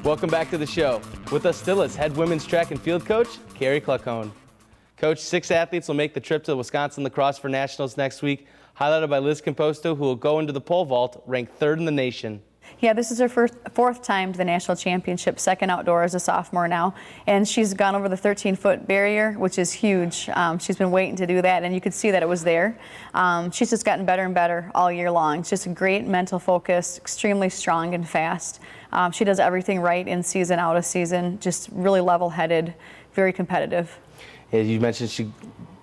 Welcome back to the show. With us still is head women's track and field coach, Kari Kluckhohn. Coach, 6 athletes will make the trip to the Wisconsin Lacrosse for Nationals next week, highlighted by Liz Composto, who will go into the pole vault, ranked 3rd in the nation. Yeah, this is her fourth time to the national championship, second outdoor as a sophomore now, and she's gone over the 13-foot barrier, which is huge. She's been waiting to do that, and you could see that it was there. She's just gotten better and better all year long. It's just a great mental focus, extremely strong and fast. She does everything right in season, out of season, just really level-headed, very competitive. As you mentioned, she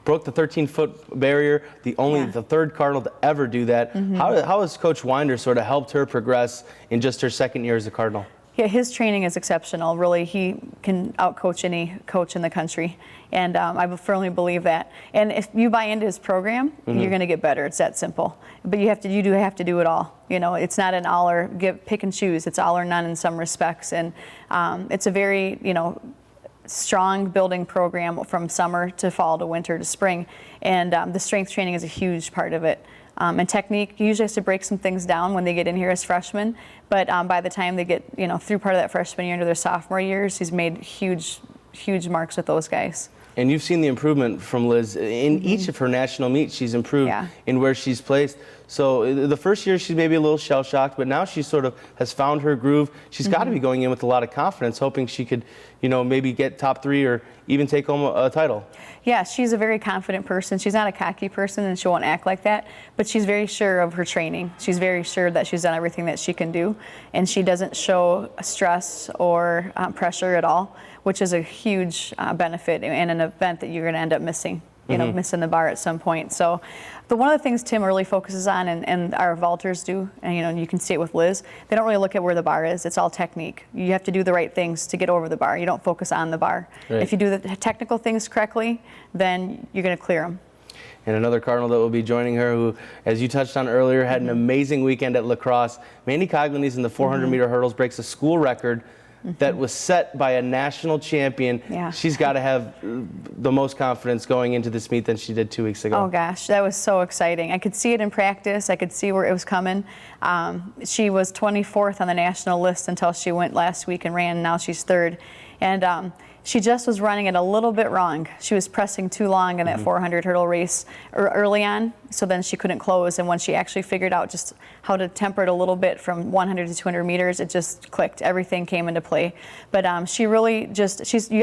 broke the 13-foot barrier, the 3rd Cardinal to ever do that. How has Coach Winder sort of helped her progress in just her 2nd year as a Cardinal? Yeah, his training is exceptional. Really, he can outcoach any coach in the country, and I firmly believe that. And if you buy into his program, you're going to get better. It's that simple. But you do have to do it all. You know, it's not an all or pick and choose. It's all or none in some respects, and it's a very strong building program from summer to fall to winter to spring, and the strength training is a huge part of it. And technique usually has to break some things down when they get in here as freshmen, but by the time they get through part of that freshman year into their sophomore years, he's made huge marks with those guys. And you've seen the improvement from Liz in each of her national meets. She's improved in where she's placed. So the first year she's maybe a little shell-shocked, but now she sort of has found her groove. She's got to be going in with a lot of confidence, hoping she could, maybe get top 3 or even take home a title. Yeah, she's a very confident person. She's not a cocky person, and she won't act like that, but she's very sure of her training. She's very sure that she's done everything that she can do, and she doesn't show stress or pressure at all, which is a huge benefit in an event that you're going to end up missing. Missing the bar at some point. So, but one of the things Tim really focuses on, and our vaulters do, and you can see it with Liz, they don't really look at where the bar is. It's all technique. You have to do the right things to get over the bar. You don't focus on the bar. Right. If you do the technical things correctly, then you're going to clear them. And another Cardinal that will be joining her, who, as you touched on earlier, had an amazing weekend at lacrosse. Mandy Coglianese in the 400-meter hurdles breaks a school record that was set by a national champion. Yeah. She's got to have the most confidence going into this meet than she did 2 weeks ago. Oh gosh, that was so exciting. I could see it in practice. I could see where it was coming. She was 24th on the national list until she went last week and ran, and now she's 3rd. And she just was running it a little bit wrong. She was pressing too long in that 400 hurdle race early on, so then she couldn't close. And when she actually figured out just how to temper it a little bit from 100 to 200 meters, it just clicked. Everything came into play. But she really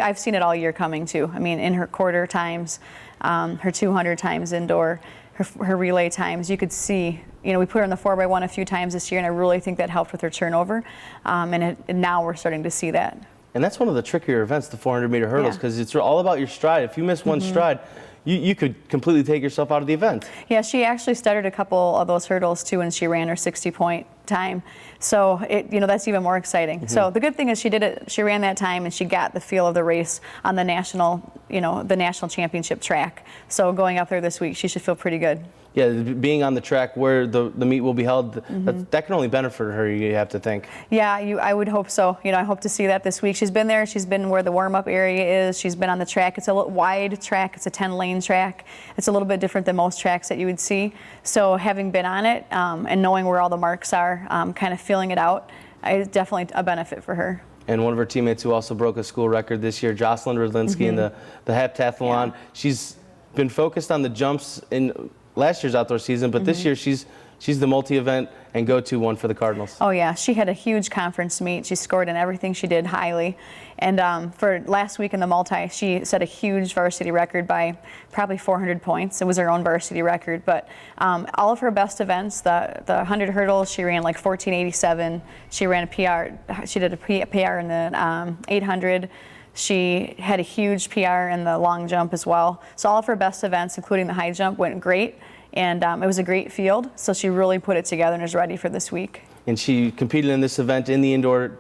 I've seen it all year coming too. I mean, in her quarter times, her 200 times indoor, her relay times, you could see, we put her in the 4x1 a few times this year, and I really think that helped with her turnover. And now we're starting to see that. And that's one of the trickier events, the 400-meter hurdles, because it's all about your stride. If you miss one stride, you could completely take yourself out of the event. Yeah, she actually stuttered a couple of those hurdles too when she ran her 60-point time. So that's even more exciting. So the good thing is she ran that time, and she got the feel of the race on the national championship track. So going up there this week, she should feel pretty good. Yeah, being on the track where the meet will be held, that can only benefit her, you have to think. Yeah, I would hope so. I hope to see that this week. She's been there. She's been where the warm-up area is. She's been on the track. It's a wide track. It's a 10-lane track. It's a little bit different than most tracks that you would see. So having been on it and knowing where all the marks are, kind of feeling it out, is definitely a benefit for her. And one of her teammates who also broke a school record this year, Jocelyn Rudlinski, in the heptathlon. Yeah. She's been focused on the jumps in last year's outdoor season, but this year she's the multi-event and go-to one for the Cardinals. Oh yeah, she had a huge conference meet. She scored in everything she did highly. And for last week in the multi, she set a huge varsity record by probably 400 points. It was her own varsity record, but all of her best events, the 100 hurdles, she ran like 1487. She ran a PR. She did a PR in the 800. She had a huge PR in the long jump as well. So all of her best events, including the high jump, went great. And it was a great field, so she really put it together and is ready for this week. And she competed in this event in the indoor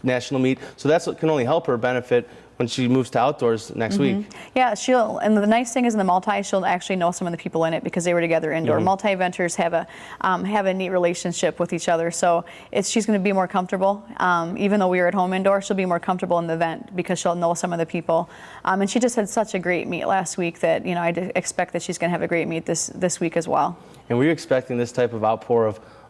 national meet, so that's what can only help her benefit when she moves to outdoors next week. Yeah, and the nice thing is in the multi, she'll actually know some of the people in it because they were together indoor. Multi-eventers have a neat relationship with each other, so she's going to be more comfortable. Even though we were at home indoor, she'll be more comfortable in the event because she'll know some of the people. And she just had such a great meet last week that I expect that she's going to have a great meet this week as well. And were you expecting this type of outpour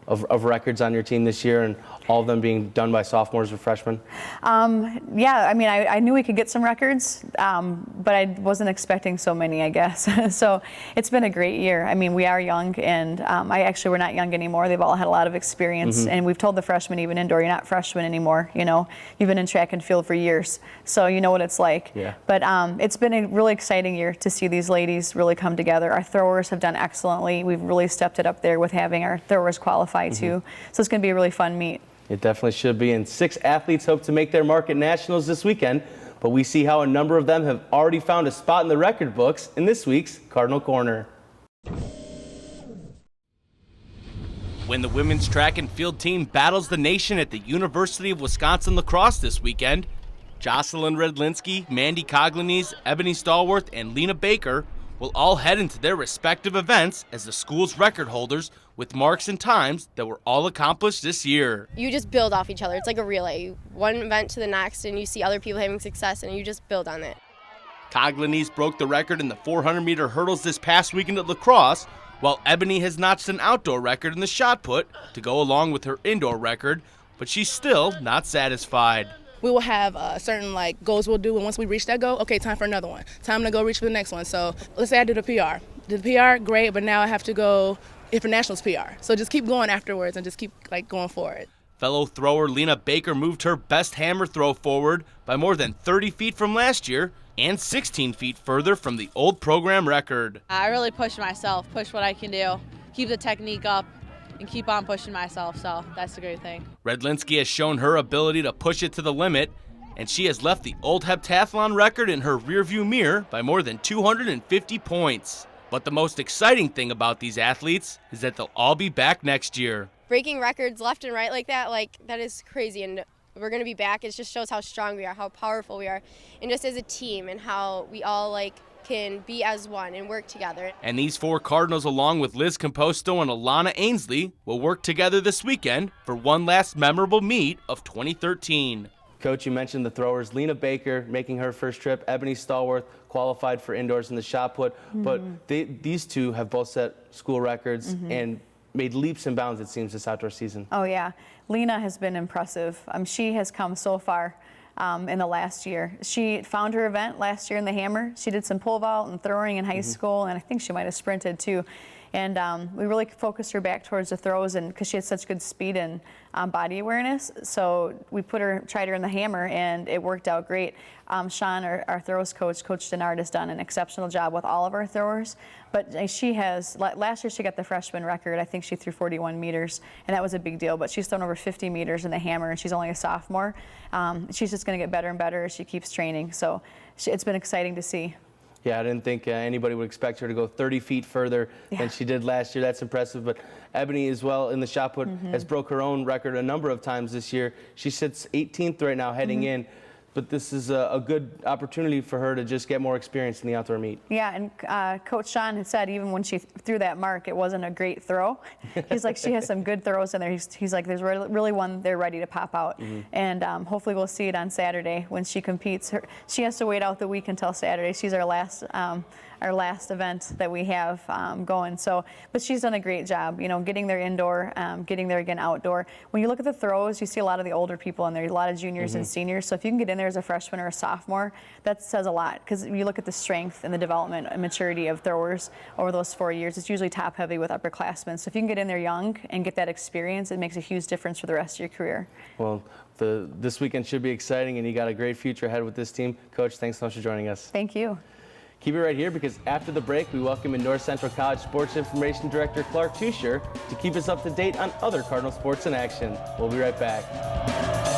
of records on your team this year, and all of them being done by sophomores or freshmen? Yeah, I mean, I knew we could get some records, but I wasn't expecting so many, I guess. So it's been a great year. I mean, we are young, and we're not young anymore. They've all had a lot of experience, and we've told the freshmen, even indoor, you're not freshmen anymore. You know, you've been in track and field for years, so you know what it's like. Yeah. But it's been a really exciting year to see these ladies really come together. Our throwers have done excellently. We've really stepped it up there with having our throwers qualify too. So it's going to be a really fun meet. It definitely should be, and 6 athletes hope to make their mark at nationals this weekend, but we see how a number of them have already found a spot in the record books in this week's Cardinal Corner. When the women's track and field team battles the nation at the University of Wisconsin lacrosse this weekend, Jocelyn Redlinski, Mandy Coglines, Ebony Stallworth, and Lena Baker will all head into their respective events as the school's record holders with marks and times that were all accomplished this year. You just build off each other. It's like a relay. One event to the next, and you see other people having success, and you just build on it. Coglines broke the record in the 400-meter hurdles this past weekend at lacrosse, while Ebony has notched an outdoor record in the shot put to go along with her indoor record, but she's still not satisfied. We will have certain goals we'll do, and once we reach that goal, okay, time for another one. Time to go reach for the next one. So let's say I did a PR. Did the PR, great, but now I have to go internationals PR. So just keep going afterwards and just keep going forward. Fellow thrower Lena Baker moved her best hammer throw forward by more than 30 feet from last year and 16 feet further from the old program record. I really push myself, push what I can do, keep the technique up, and keep on pushing myself, so that's a great thing. Redlinski has shown her ability to push it to the limit, and she has left the old heptathlon record in her rearview mirror by more than 250 points. But the most exciting thing about these athletes is that they'll all be back next year. Breaking records left and right like that is crazy, and we're going to be back. It just shows how strong we are, how powerful we are, and just as a team, and how we all can be as one and work together. And these 4 Cardinals, along with Liz Composto and Alana Ainsley, will work together this weekend for one last memorable meet of 2013. Coach, you mentioned the throwers. Lena Baker making her first trip. Ebony Stallworth qualified for indoors in the shot put. But these two have both set school records and made leaps and bounds, it seems, this outdoor season. Oh, yeah. Lena has been impressive. She has come so far in the last year. She found her event last year in the hammer. She did some pole vault and throwing in high school, and I think she might have sprinted too. And we really focused her back towards the throws, and because she had such good speed and body awareness, so we tried her in the hammer, and it worked out great. Sean, our throws coach, Coach Denard, has done an exceptional job with all of our throwers. But she has, last year she got the freshman record. I think she threw 41 meters, and that was a big deal. But she's thrown over 50 meters in the hammer, and she's only a sophomore. She's just going to get better and better as she keeps training. So it's been exciting to see. Yeah, I didn't think anybody would expect her to go 30 feet further than she did last year. That's impressive. But Ebony as well in the shot put has broke her own record a number of times this year. She sits 18th right now heading in. But this is a good opportunity for her to just get more experience in the outdoor meet. Yeah, and Coach Sean had said even when she threw that mark, it wasn't a great throw. He's like, she has some good throws in there. He's like, there's really one there ready to pop out. And hopefully we'll see it on Saturday when she competes. She has to wait out the week until Saturday. She's our last event that we have going. So, but she's done a great job, getting there indoor, getting there again outdoor. When you look at the throws, you see a lot of the older people in there, a lot of juniors and seniors. So if you can get in there as a freshman or a sophomore, that says a lot, because you look at the strength and the development and maturity of throwers over those 4 years. It's usually top heavy with upperclassmen. So if you can get in there young and get that experience, it makes a huge difference for the rest of your career. Well, this weekend should be exciting, and you got a great future ahead with this team. Coach, thanks so much for joining us. Thank you. Keep it right here, because after the break, we welcome in North Central College Sports Information Director Clark Tusher to keep us up to date on other Cardinal sports in action. We'll be right back.